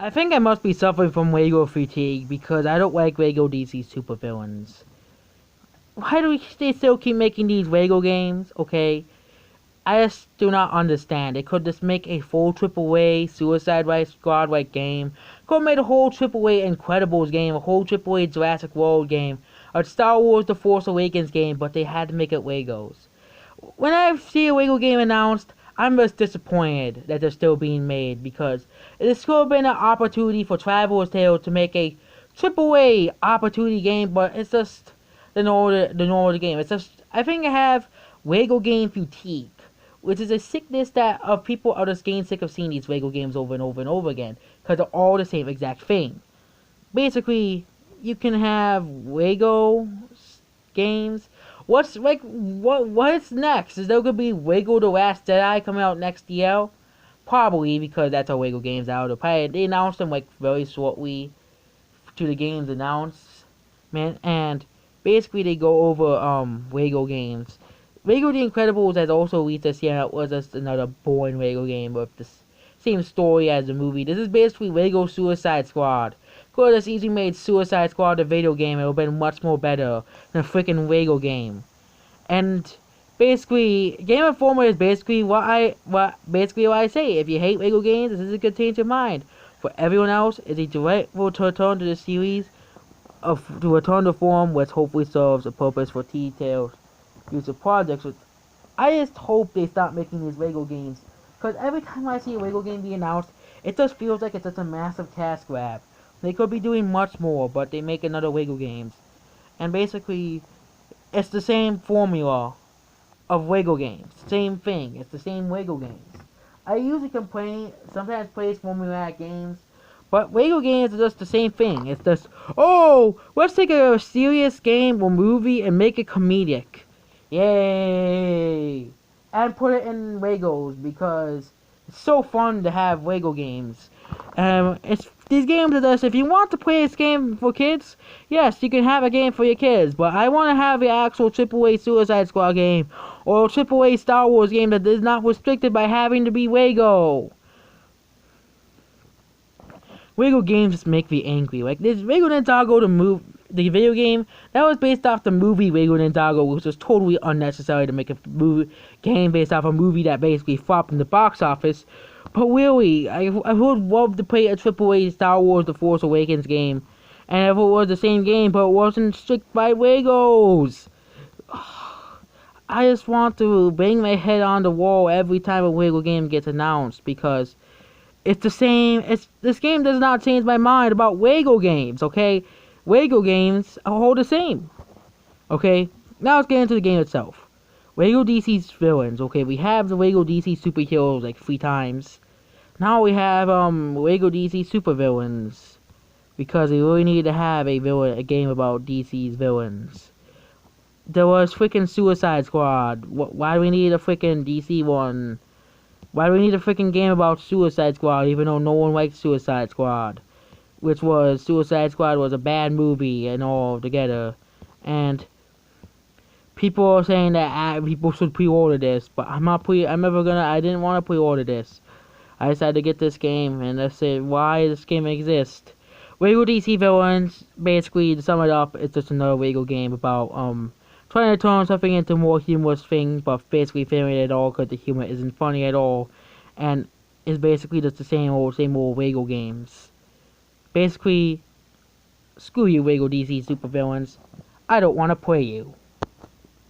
I think I must be suffering from Lego fatigue because I don't like Lego DC supervillains. Why do they still keep making these Lego games? Okay, I just do not understand. They could just make a full AAA Suicide Squad like game. Could have made a whole AAA Incredibles game, a whole AAA Jurassic World game, a Star Wars The Force Awakens game, but they had to make it Legos. When I see a Lego game announced, I'm just disappointed that they're still being made because it could have been an opportunity for Traveler's Tales to make a AAA opportunity game, but it's just the normal game. It's just I think I have Lego game fatigue, which is a sickness that of people are just getting sick of seeing these Lego games over and over and over again because they're all the same exact thing. Basically, you can have Lego games. What's next? Is there gonna be Lego The Last Jedi coming out next year? Probably because that's how Lego games out. They announced them like very shortly to the games announcement, and basically they go over Lego games. Lego The Incredibles has also released this year. It was just another boring Lego game with the same story as the movie. This is basically Lego Suicide Squad. Could have just easily made Suicide Squad a video game. It would have been much more better than a freaking Lego game. And basically, Game Informer is basically what I say. If you hate Lego games, this is a good change your mind. For everyone else, it's a direct return to the series to return to form, which hopefully serves a purpose for T-Tail's future projects. Which I just hope they stop making these Lego games, because every time I see a Lego game be announced, it just feels like it's just a massive cash grab. They could be doing much more, but they make another Lego games, and basically, it's the same formula of Lego games. Same thing. It's the same Lego games. I usually complain, sometimes play formulaic games, but Lego games are just the same thing. It's just, oh, let's take a serious game or movie and make it comedic. Yay! And put it in Legos because it's so fun to have Lego games. It's these games are just, if you want to play this game for kids, yes, you can have a game for your kids. But I want to have the actual AAA Suicide Squad game or AAA Star Wars game that is not restricted by having to be Lego. Lego games just make me angry. Like this Lego Ninjago the video game that was based off the movie Lego Ninjago, which was totally unnecessary to make a game based off a movie that basically flopped in the box office. But really, I would love to play a AAA Star Wars The Force Awakens game, and if it was the same game but it wasn't strict by Legos. I just want to bang my head on the wall every time a Lego game gets announced because it's the same. This game does not change my mind about Lego games. Okay, Lego games are all the same. Okay, now let's get into the game itself. Lego DC's villains. Okay, we have the Lego DC superheroes like 3 times. Now we have Lego DC supervillains because we really need to have a game about DC's villains. There was freaking Suicide Squad. Why do we need a freaking DC one? Why do we need a freaking game about Suicide Squad even though no one likes Suicide Squad? Suicide Squad was a bad movie and all together. And people are saying that people should pre-order this, but I didn't want to pre-order this. I decided to get this game, and I said, why does this game exist? Lego DC Villains, basically, to sum it up, it's just another Lego game about, trying to turn something into a more humorous thing, but basically failing at all because the humor isn't funny at all, and it's basically just the same old Lego games. Basically, screw you, Lego DC supervillains. I don't want to play you.